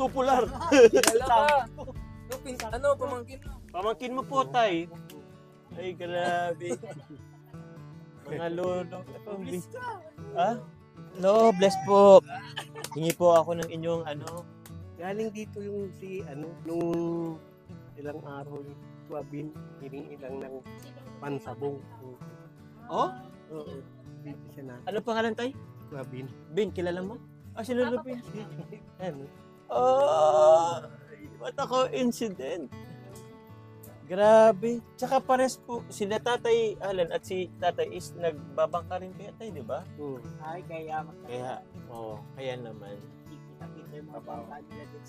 tupular. Kilala ka. Ano, pamangkin mo. Pamangkin mo po, tay. Ay, grabe. Mga lolo. Bless ka. Ah? Hello, bless po. Hingi po ako ng inyong ano. Galing dito yung si nung ilang araw yung Tuabin, ilang ng pansabong. Oh? Oo. Dito siya na. Ano pangalan, tay? Tuabin. Bin, kilala mo? Ah, si Lolo Bin. Ano? Oh, what a coincidence. Grabe. Tsaka pares po, sila Tatay Alan at si Tatay is nagbabangka rin kaya tayo, di ba? Oo. Ay, kaya Kaya, kaya naman. kita yung mga bangka nila din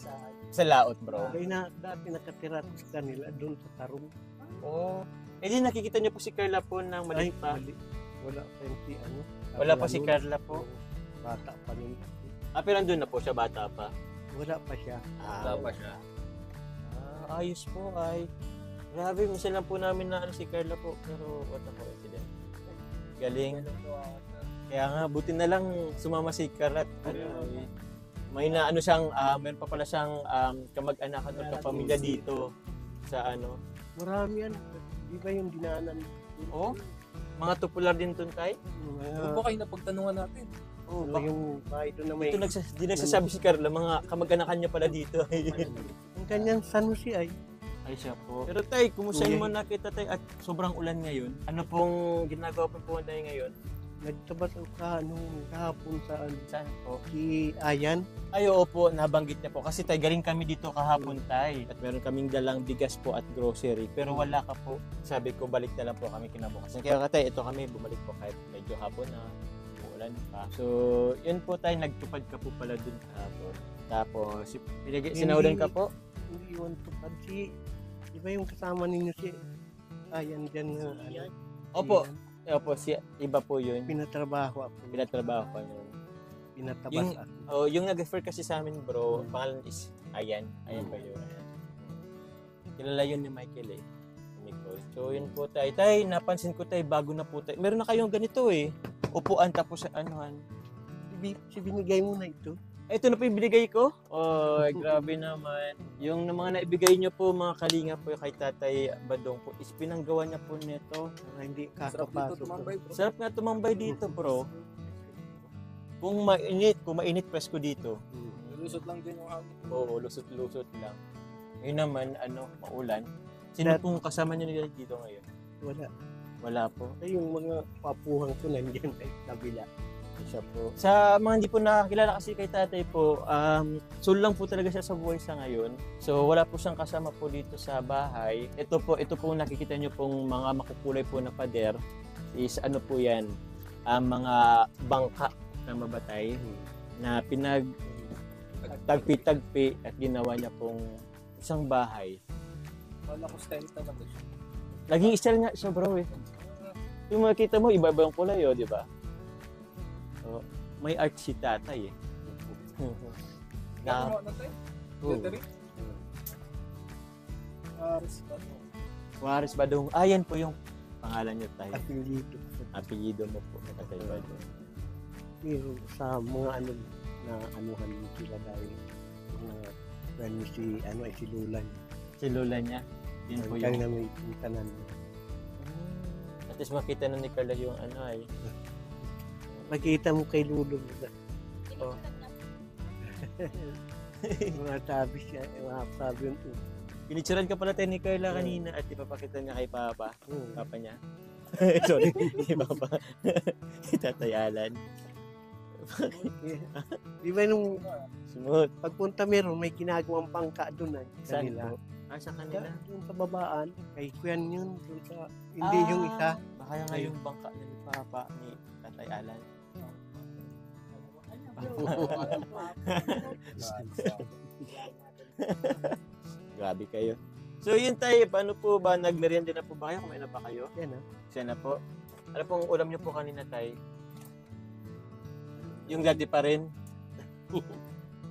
Sa laot, bro. Kaya na dati nakatira ko sa kanila doon sa Tarong. Oh. Eh di nakikita niyo po si Carla po ng maliit pa. Mali. Wala pa yung si Wala pa si Carla po. Bata pa nun. Pero andun na po siya, bata pa. Wala pa siya. Wala pa siya. Ayos po ay. Grabe, minsan lang po namin na si Carla po. Pero what a coincidence. Galing. Kaya nga, buti na lang sumama si Carla. May na siyang, meron pa pala siyang kamag-anakan o kapamilya dito sa ano. Marami yan. Di ba yung dinaanan? Oh, mga tupular din doon tayo. Ano ba kayo napagtanungan natin? Oh, Yung bahay doon na may... Ito di nagsasabi si Carla, mga kamag-anakan niya pala dito. Ang kanyang San Jose ay. Ay siya po. Pero tay, kumusta yung mga nakita tay at sobrang ulan ngayon? Ano pong ginagawa po tayo ngayon? Nagtabat ako kahapon sa Saan po? si Ayan. Ay, oo po, nabanggit niya po. Kasi tay, galing kami dito kahapon tay. At meron kaming dalang bigas po at grocery. Pero wala ka po. Sabi ko, balik na lang po kami kinabukasan. Kaya tay, ito kami, bumalik po kahit medyo hapon na. Ulan pa. So, yun po tay, nagtupad ka po pala dun kahapon. Tapos, sinaulan ka po? Hindi yun tupad si... Di ba yung kasama ninyo si Ayan dyan na Opo. Opo, iba po yun. Pinatrabaho ako. Pinatrabaho ko yun. Pinatabas Yung- ako. Yung nag-refer kasi sa amin bro, pangalan is Ayan. Ayan ba yun? Kilala yun ni Michael eh. So yun po tayo. Tay, napansin ko tayo, bago na po tayo. Meron na kayong ganito eh. Upuan tapos anuhan. Si binigay mo na ito. Ito na po yung binigay ko. Oh, grabe naman. Yung mga naibigay nyo po, mga kalinga po kay Tatay Badong po, is pinanggawa niya po nito. Hindi Sarap dito kakapasok. tumambay, bro. Sarap nga tumambay dito bro. Kung mainit presko dito. Lusot lang din yung hangin. Oo, lusot-lusot lang. Ngayon naman, maulan. Sino pong kasama nyo nila dito ngayon? Wala. Wala po. Ay, yung mga papuhang ko nandiyan ay kabila. Siya po. Sa mga hindi po nakakilala kasi kay tatay po, soul lang po talaga siya sa buhay sa ngayon. So wala po siyang kasama po dito sa bahay. Ito po nakikita nyo pong mga makukulay po na pader is ano po yan, mga bangka na mabatay na tagpi-tagpi at ginawa niya pong isang bahay. Wala ko style talaga siya. Laging style nga siya bro eh. Yung makita mo, iba-iba yung kulay di ba? So, may art si tatay eh. Ano tayo? Lettery? Juarez Badong. Yan po yung pangalan niyo tayo. Apelido. Apelyido mo po. Tatay Badong. Pero sa mga na anuhan sila dahil mga friend ni si Lulan. Si lola niya. Yun po Kaya yung... na may tanan. At least makita na ni Carla yung Makita mo kay Lulo. Oh. Mga sabi siya, mga sabi yun. Pinicturean ka pala tayo ni Carla kanina at ipapakita niya kay Papa. Hmm. Papa niya. Sorry, si Papa. Si Tatay Alan. Di ba nung Smooth. pagpunta meron, may ginagawang bangka doon ay Saan kanila. po? Sa kanila. Doon sa babaan, kay Kuyan yun. Doon sa, hindi yung isa. Baka nga yung bangka na ni Papa ni Tatay Alan. Grabe kayo. So yun tayo, paano po ba? Nagmerienda na po ba kayo? Kumain na ba kayo? Yan Siya na po. Ano pong ulam niyo po kanina tayo? Yung dati pa rin?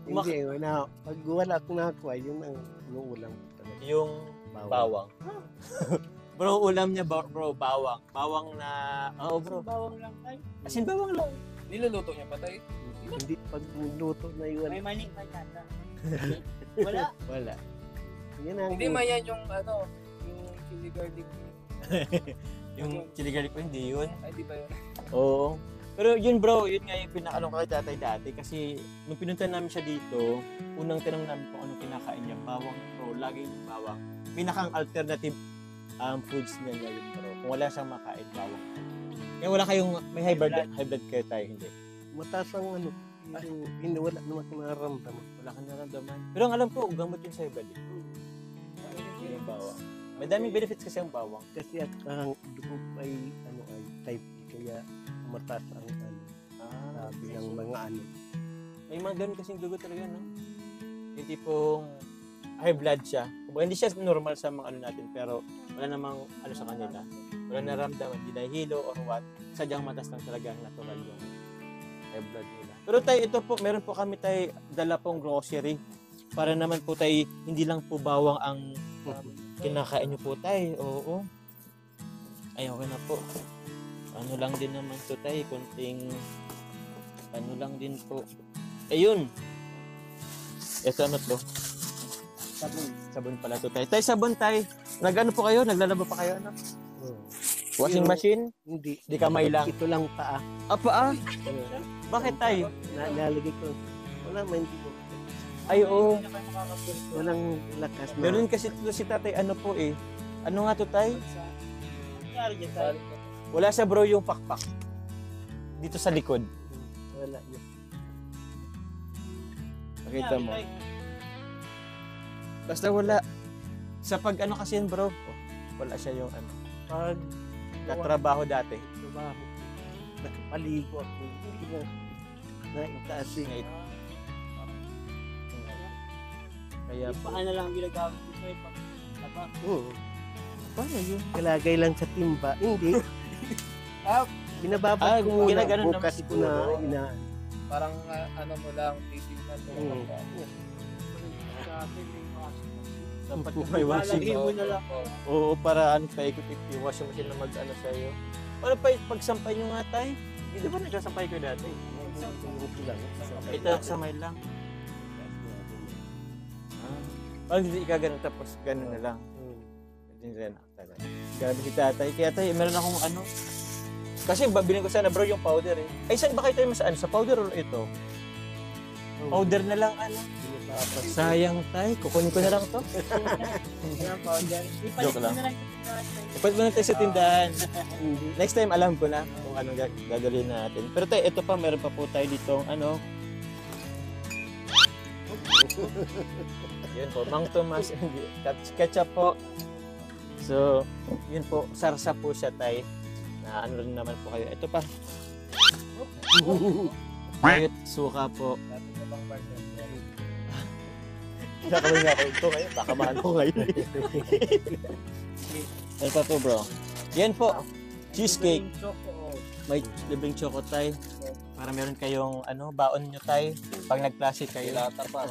Hindi, pag wala akong nakakuha, yun ang ulam ko talaga. Yung bawang. Bro, ulam niya bro, bawang. Bawang na... Oo bro. Bawang lang tayo. As in bawang lang. Niluluto niya pa tayo. Hindi, pag luto na yun. May mani pa yata. Wala. Wala. Yan ang Hindi man yan yung ano, yung chili garlic. Yung chili garlic po, hindi yun. Ay, di ba yun? Oo. Pero yun bro, yun nga yung pinakalong kay tatay dati kasi nung pinunta namin siya dito, unang tinanong namin kung anong kinakain niya, bawang bro, laging bawang. Pinakang alternative foods niya ngayon bro. Kung wala siyang makain, bawang. Kaya wala kayong, may high blood kayo tayo, hindi. mataas ang ano, hindi wala naman nararamdaman. Wala kang naramdaman. Pero ang alam ko, gamot yun sa high blood. Yung bawang. May daming benefits kasi ang bawang. Kasi at ang dugo ay ano ay type A, kaya mataas ang ano, sabi ng mga ano. May mga ganun kasing dugo talaga, no? Yung tipong high blood siya. Kumbaga, hindi siya normal sa mga ano natin, pero wala namang ano sa kanila. Wala naramdaman, hindi dahilo or what. Sadyang mataas lang talaga ang natural yung high blood nila. Pero tayo, ito po, meron po kami tayo dala pong grocery. Para naman po tayo, hindi lang po bawang ang kinakain nyo po tayo. Oo. Ay, okay na po. Ano lang din naman to tayo, kunting ano lang din po. Ayun. Ito ano to? Sabon. Sabon pala to tayo. Tayo sabon tayo. Nag-ano po kayo? Naglalaba pa kayo? Ano? Washing machine? Hindi. Di kamay lang. Ito lang paa. Paa? Bakit tayo? Nalalagay ko. Wala man hindi ko. Ay, oo. Walang lakas na. Meron kasi ito si tatay, ano po eh. Ano nga to tayo? Nangyari dyan tayo. Wala sa bro yung pakpak. Dito sa likod. Wala yun. Nakita mo. Basta wala. Sa pag ano kasi yan bro, wala siya yung ano. Pag Natrabaho dati. trabaho, nakapaligo ako. Hindi na naitaas eh. Kaya Yung po. paa na lang ginagamit dito eh. Pag laba. Oo. Paano yun? Kalagay lang sa timba. Hindi. Binababad Ah, ko muna. ginaganon naman Bukas ko na siguro. inaan. Parang ano mo lang, titignan mo lang. Sa atin may washing machine. Dapat yung may washing. Lalagay mo na lang. Oo, para ano pa ikot yung washing machine na mag-ano sa'yo. Para pa pagsampay nyo nga tayo. Hindi ba nagsasampay ko dati? Ito samay lang. Parang hindi ikagano tapos gano'n na lang. Hindi rin ako talaga. Grabe si tatay. Kaya tayo, meron akong ano. Kasi babiling ko sana bro yung powder eh. Ay, saan ba kayo tayo mas ano? Sa powder or ito? Powder na lang ano. Sayang tayo. Kukunin ko na lang to. Yan po dyan. Ipalit Joke mo lang. na lang yung tindahan. Ipalit mo na tayo sa tindahan. Next time alam ko na kung anong gagawin natin. Pero tayo, ito pa, meron pa po tayo dito ano. Yun po, Mang Tomas, ketchup po. So, yun po, sarsa po siya tay. Na ano rin naman po kayo. Ito pa. Bayot, suka po. Nakawin nga ako ito ngayon. Baka mahal ko ngayon. Ano pa po bro? Yan po, cheesecake. May libreng choco tay. Para meron kayong ano, baon nyo tay. Pag nag-classic kayo. Lata pa.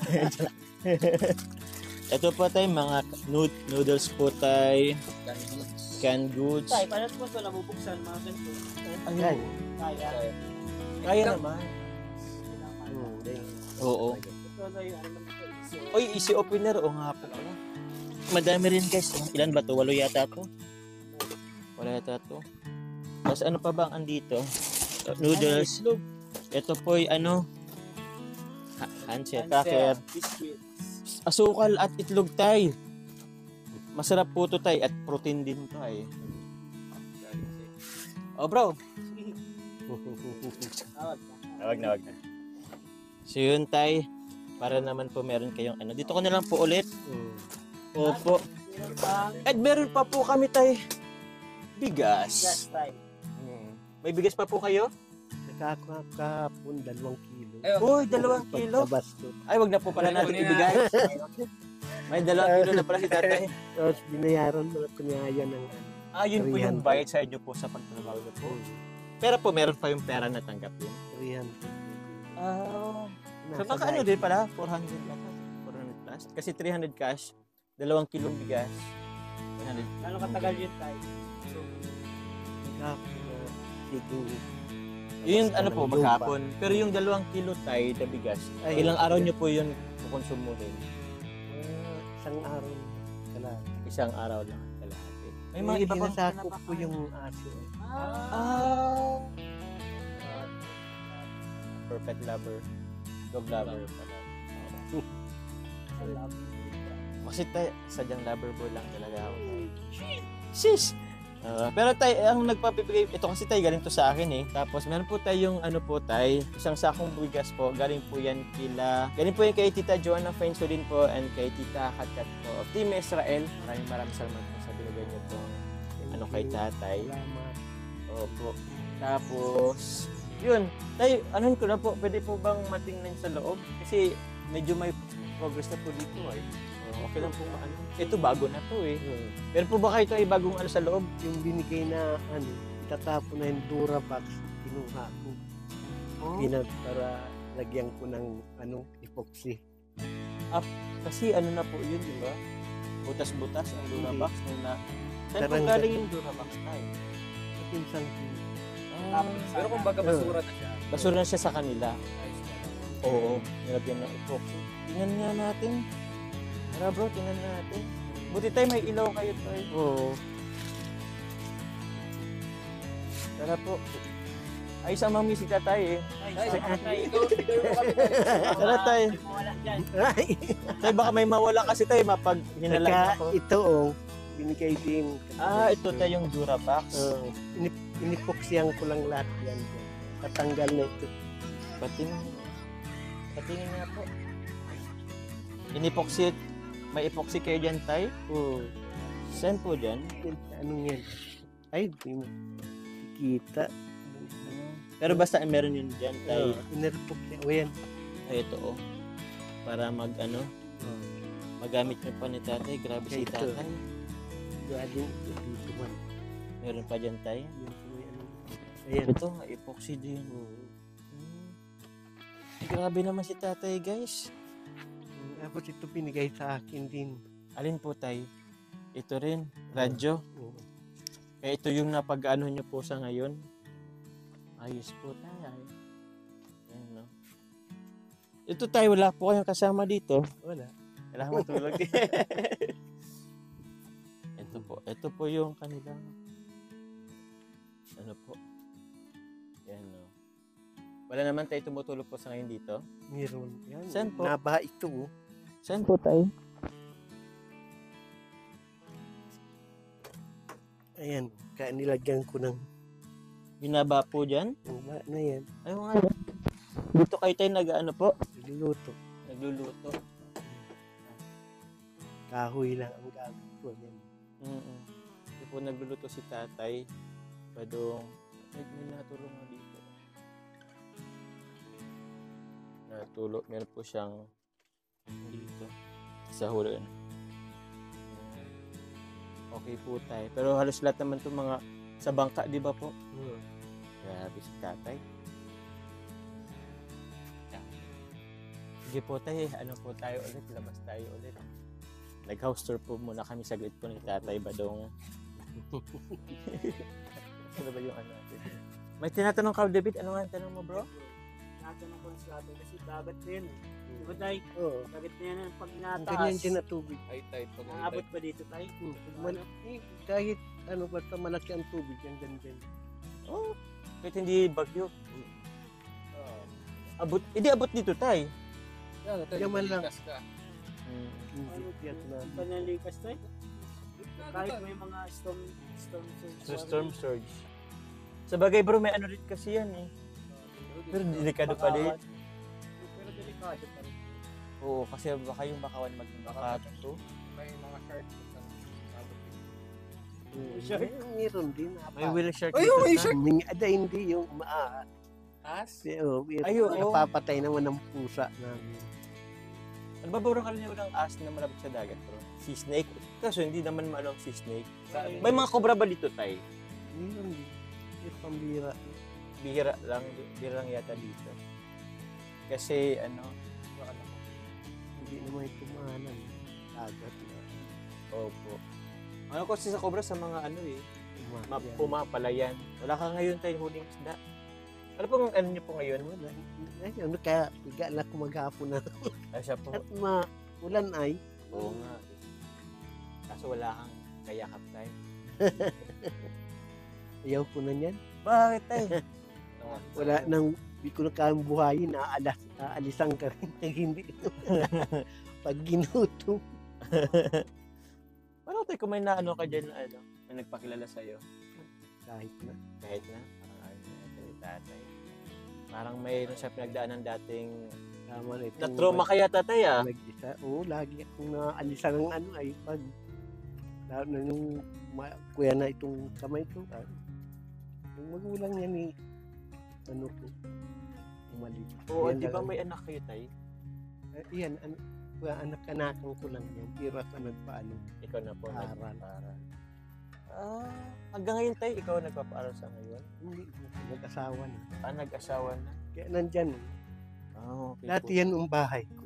Ito po tay, mga noodles po tay. Canned goods. Tay, paano po ito nabubuksan mga ganito? Yan. Kaya. Kaya naman. Oo. Ito na yung ano naman ito. Oy, easy opener. O nga po pala. Madami rin guys. Ilan ba to? 8 yata to? 8 yata to. Tapos ano pa bang andito? Noodles. Ito po ay ano? Handset. Cracker. Biscuits. Asukal at itlog tay. Masarap po to tay. At protein din to ay. Oh bro. Tawag na. Wag na. So yun tay. Para naman po meron kayong ano. Dito ko na lang po ulit. Opo. Meron pang At meron pa po kami tay. gas Bigas. tay. May bigas pa po kayo? Nakakapon 2 kilo. Uy, 2 kilo. Pagtabasto. Ay, wag na po pala natin Kunin na. ibigay. May 2 kilo na pala si tatay. Tapos binayaran mo na kunyaya ng Ah, yun po yung 300. bayad sa inyo po sa pagtrabaho niyo po. Pero po, meron pa yung pera na tanggap yun. 300. Ah. So, baka ano din pala? 400 yata. 400 plus. Kasi 300 cash, 2 kilong bigas. 100. Ano katagal yun tay? Yun yung ano po, maghapon. Pero yung 2 kilo tayo na bigas, Ay, ilang araw nyo po yun kukonsumuhin? Isang araw kalahati. Isang araw lang at kalahati. May mga Eh, iba pang sinasakop ko yung aso. Perfect lover. Dog lover pala. Kasi tayo, sadyang lover boy lang talaga ako. Sis! Pero tayo, ang nagpapibigay, ito kasi tayo galing to sa akin eh. Tapos meron po tayong ano po tayo, isang sakong bigas po. Galing po yan kay Tita Joanna Fenso din po and kay Tita Katkat po of Team Israel. Maraming salamat po sa binigay niyo po ano kay tatay. Salamat. Opo. Tapos, yun. Tayo, anuhin ko na po, pwede po bang matingnan sa loob? Kasi medyo may progress na po dito eh. Okay lang po maano. Ito bago na to eh. Pero po ba kayo ito ay bagong ano sa loob? Yung binigay na itatapon na yung Durabox, kinuha ko. Para lagyan ko ng epoxy. Kasi ano na po yun, di ba? Butas-butas ang Durabox na. Saan po Tarang- galing yung Durabox tayo? Sa pinsang ko. Pero kung baga basura na siya. Basura na siya sa kanila. Oo. Nilagyan ng epoxy. Tingnan nga natin. Tara bro, tingnan natin. Buti tayo may ilaw kayo tayo. Oo. Tara po. Ay, sa mga music na tayo eh. Ikaw yung kami tayo. Tara tayo. Ay! Tayo baka may mawala kasi tayo mapag hinalag Saka ako. ito binigay din. Ito tayo yung Durabox. Inipoxyan ko lang lahat yan. Tatanggal na ito. Patingin nga po. Inipoxy, may epoxy kayo dyan tayo? Oo. Saan po dyan? Anong yan? Ay, di mo kita. Pero basta meron yun dyan tayo. Inerpoxyan. O yan. Ay, ito oh. Para magamit nyo pa ni tatay. Grabe si Ito. tatay. Galing ito dito man. Meron pa dyan tayo. Yan po yan. Ayan. Ito, epoxy din. Grabe naman si tatay, guys. Tapos ito binigay sa akin din. Alin po tayo? Ito rin, radyo. Oo. Eh, ito yung napag-ano nyo po sa ngayon. Ayos po tayo. Ayan, no? Ito tayo, wala po kayong kasama dito. Wala. Kailangan matulog. Ito po yung kanilang ano po. Yan, no? Wala naman tayo tumutulog po sa ngayon dito. Meron. Yan. Saan po? Nabaha ito. Oh. Saan po tayo? Ayan. Kaya nilagyan ko ng Binaba po dyan? uba na yan. Ayaw nga. Dito kayo tayo nag-ano po? Niluluto. Nagluluto. Kahoy lang ang gamit ko. Yan. Ito po nagluluto si tatay. Badong, may natulong nga dito. Natulog, meron po siyang dito. Sa hulo. Okay po tayo. Pero halos lahat naman itong mga sa bangka, di ba po? Grabe si tatay. Sige po tayo, ano po tayo ulit, labas tayo ulit. Nag-house tour po muna kami saglit po ni tatay Badong. Ano ba yung ano natin? May tinatanong ka, David, ano nga ang tanong mo bro? Natanong ko sa atin kasi dagat din. Diba tayo? Oo. Dagat na yan pag Ang nataas. ganyan din na tubig. Ay, tight. Pag Naabot ba dito tayo? Kahit basta malaki ang tubig, yan ganyan. Oh, kahit hindi bagyo. Hindi abot dito tay. Yaman lang. Ka. Hindi yan na. Panalikas tayo? Kahit may mga storm Storm surge. Sa bagay bro, may ano rin kasi yan eh. Pero delikado pa din. Pero delikado pa rin. Oo, kasi baka yung bakawan maging bakato. May mga shark. Meron din. May whale shark Ay, dito may sa- shark! Hindi yung As? pero Ay, oo. napapatay naman ng pusa namin. Ano ba bro kaliniw ng aas na malapit sa dagat bro? Sea snake? Kaso hindi naman maano ang sea snake. May mga cobra ba dito tay? Meron din. Yung pambira. Bihira lang yata dito. Kasi ano, Hindi naman ito mahanan. Dagat na. opo. Ano kasi sa cobra sa mga ano eh, Yan. pumapalayan. Wala ka ngayon tayo huling isda. Ano pong ano niyo po ngayon? Wala. Ayun, kaya higa na ako maghapon na. Ay, siya po. At ulan ay. Oo nga. Kaso wala kang kayakap tayo. Ayaw ko na yan. Bakit tayo? Wala nang, di ko na kayang buhayin. Aalisan ka rin. Hindi. Pag ginutom. Paano tayo kung may naano ka dyan na may nagpakilala sa'yo? Kahit na. Kahit na? Parang ayaw na natin ni tatay. Parang mayroon siya pinagdaanan dating Tama na ito. na-trauma kaya tatay ah. Nag-isa. Oo, lagi akong naalisan ng ay pag lalo na yung kuya na itong kamay ko. Yung magulang niya ni ko. Mali. Oo, di ba may anak kayo tay? Iyan, anak-anakan ko lang yan. Pero at nagpaano. Ikaw na po Aral. nagpapaaral. Hanggang ngayon tay, ikaw nagpapaaral sa ngayon? Hindi, nag-asawa na. Nag-asawa na? Kaya nandyan. Okay Dati po. yan ang bahay ko.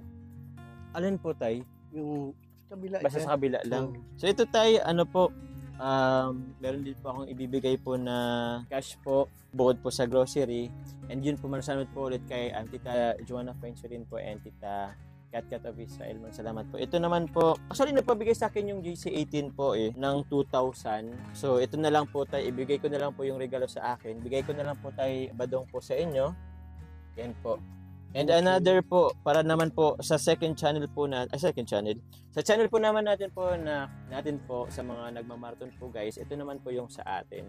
Alin po tay? Yung sa kabila. Basta dyan. sa kabila lang. Oo. So ito tay, meron din po akong ibibigay po na cash po bukod po sa grocery. And yun po maraming po ulit kay Tita Joanna French rin po and Tita Kat of Israel. Salamat po. Ito naman po, actually nagpabigay sa akin yung GC18 po ng 2,000. So ito na lang po tay, ibigay ko na lang po yung regalo sa akin. Bigay ko na lang po tay badong po sa inyo. Yan po. And another po, para naman po sa second channel po na, second channel. Sa channel po naman natin po sa mga nagmamarathon po guys, ito naman po yung sa atin.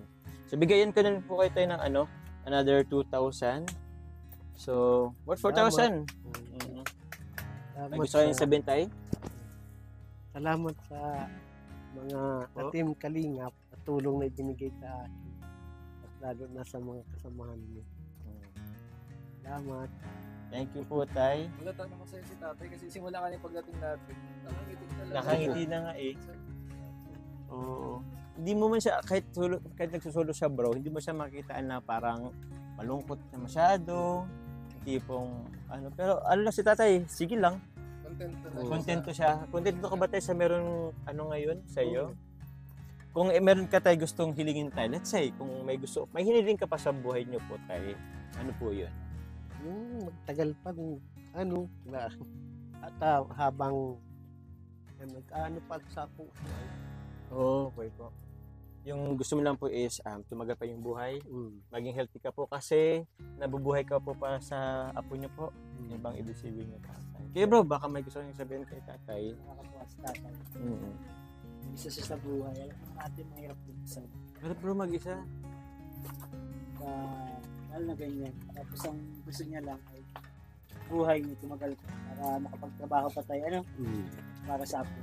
So bigayan ko na po kayo tayo ng another 2,000. So, worth 4,000. May gusto kayong sabihin tayo? Salamat sa mga team Kalingap at tulong na ibinigay sa akin. At lalo na sa mga kasamahan mo. Salamat. Thank you po, tay. Wala naman sa'yo si tatay kasi simula ka pagdating natin. Nakangiti na nga eh. Oo. Hindi mo man siya, kahit nagsusulo siya bro, hindi mo siya makitaan na parang malungkot na masyado. Tipong, pero lang si tatay, sige lang. Kontento siya. Kontento ka ba tayo sa meron ngayon sa iyo? Kung meron ka tayo gustong hilingin tayo, let's say, kung may hiniling ka pa sa buhay niyo po tayo, ano po yun? Yung magtagal pa kung at habang pa sa po. Okay po. Yung gusto mo lang po is tumagal pa yung buhay, maging healthy ka po kasi nabubuhay ka po para sa apo niyo po. Yung bang ibig sabihin niyo tatay? Kaya bro, baka may gusto niyong sabihin kay tatay. Nakakatuwa si tatay. Mm-hmm. Isa siya sa buhay. Alam mo natin mahirap din sa Pero bro, mag-isa. lalo na ganyan. Tapos ang gusto niya lang ay buhay niya tumagal para makapagtrabaho pa tayo. Para sa apo.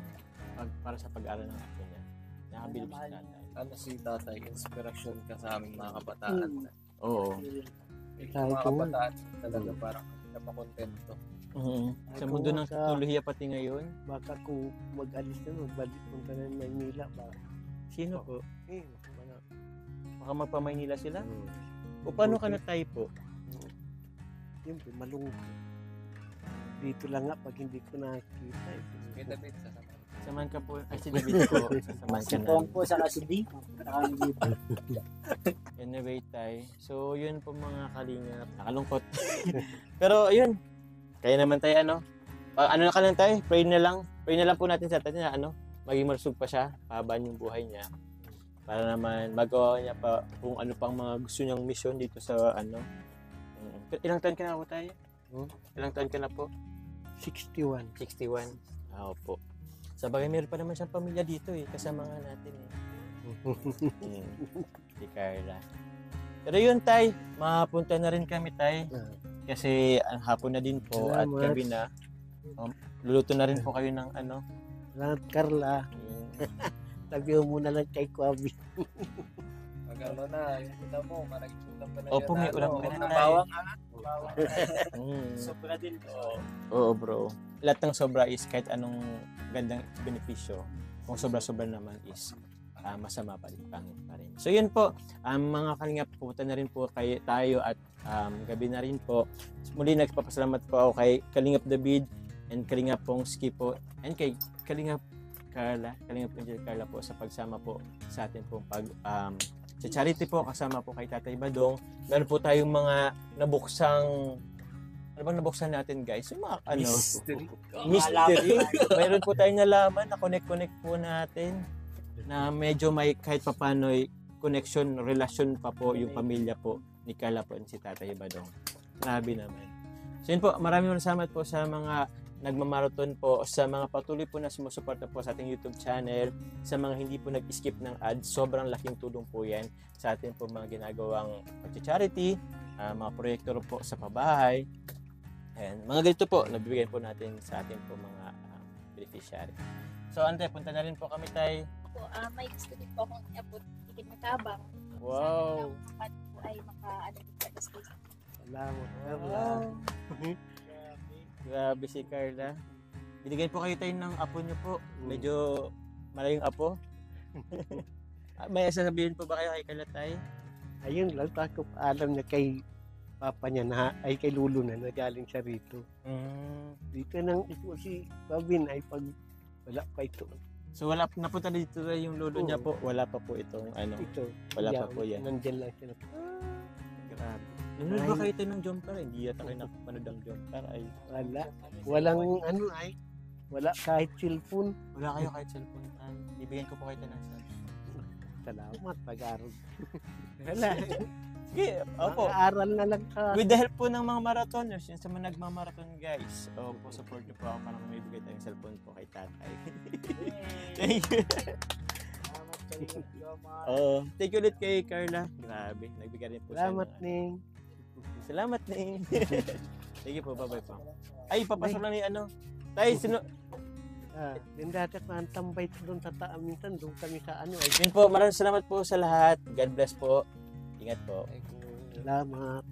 Para sa pag-aaral ng apo niya. Nakabilib si tatay. Si tatay, inspirasyon ka sa aming mga kabataan. Oo. Yung mga kabataan talaga parang napakontento. Sa mundo ng teknolohiya pati ngayon. Baka kung mag-alis na, magbalik punta na ng Maynila ba? Sino po? Baka magpa-Maynila sila? O paano ka na-type po? Yun, malungkot. Dito lang nga pag hindi ko nakikita. May David sa naman. Saman ka po. Ay, si David po. Saman ka Si na. Pong po sa kasi Anyway, tay. So, yun po mga kalingap. Nakalungkot. Pero, yun. Kaya naman tayo, na ka lang tayo? Pray na lang po natin sa atin na, maging malusog pa siya. Pahabaan yung buhay niya. Para naman magawa niya pa kung ano pang mga gusto niyang mission dito sa, Ilang taon ka na po tayo? Ilang taon ka na po? 61. 61. Opo. Sa bagay, meron pa naman siyang pamilya dito kasama nga natin Si Carla. Pero yun tay, mapunta na rin kami tay. Kasi hapon na din po. Salamat. At gabi na. Luluto na rin po kayo ng Salamat Carla. Tabiho mo na lang kay Kwabi. Na, yung ulam mo, ulam ka na Opo, may ulam ka na tay. Bawang Sobra din. Oo bro. Lahat ng sobra is kahit anong gandang benepisyo. Kung sobra-sobra naman is masama pa rin, pangit pa rin. So yun po, mga kalingap, pupunta na rin po tayo at gabi na rin po. Muli nagpapasalamat po ako kay Kalingap David and Kalingap Pongski po and kay Kalingap Carla, Kalingap Angel Carla po sa pagsama po sa atin pong Sa charity po, kasama po kay Tatay Badong. Meron po tayong mga nabuksang, ano bang nabuksan natin guys? Yung mga ano, mystery. Mayroon po tayong nalaman na connect po natin na medyo may kahit papano'y connection, relasyon pa po yung pamilya po ni Carla po at si Tatay Badong. Grabe naman. So yun po, maraming salamat po sa mga nagmamarathon po, sa mga patuloy po na sumusuporta po sa ating YouTube channel, sa mga hindi po nag-skip ng ads, sobrang laking tulong po yan sa ating po mga ginagawang pag-charity, mga proyekto po sa pabahay, and mga ganito po, nabibigyan po natin sa ating po mga beneficiary. So Ante, punta na rin po kami tayo. May gusto din po akong iabot ticket ng tabang. Wow! Sana po ay maka-ano din sa station. Salamat. Wow! Grabe si Carla. Binigyan po kayo tayo ng apo nyo po. Medyo malayong apo. May sasabihin po ba kayo kay Carla tayo? Ayun lang, tako alam niya kay papa niya na, ay kay Lulu na galing siya rito. Dito nang ito si Babin ay pag wala pa ito. So wala napunta dito yung lolo niya po. Wala pa po itong ano. Ito. Wala pa po yan. Nandyan lang siya. Grabe. Nanonood ba kayo tayo ng jumper? Hindi yata kayo nakapanood ng jumper. Ay, Wala. Walang ano ay. Wala kahit cellphone. wala kayo kahit cellphone. Bibigyan ko po kayo tayo ng cellphone. Salamat. Pag-aaral. Wala. Sige, opo. Mag-aaral na lang ka. With the help po ng mga marathoners, yung sa mga nagmamarathon guys, po support nyo po ako para may bigay tayong cellphone po kay tatay. Thank you. Thank you ulit kay Carla. Grabe, nagbigay rin po Salamat, siya. Ning. Salamat, Ning. Thank you po, bye-bye po. Ay, papasok lang ni ano. Tay, Din dati ko ang tambay doon sa minsan doon kami sa ano ay. yun po, maraming salamat po sa lahat. God bless po. Ingat po. Salamat.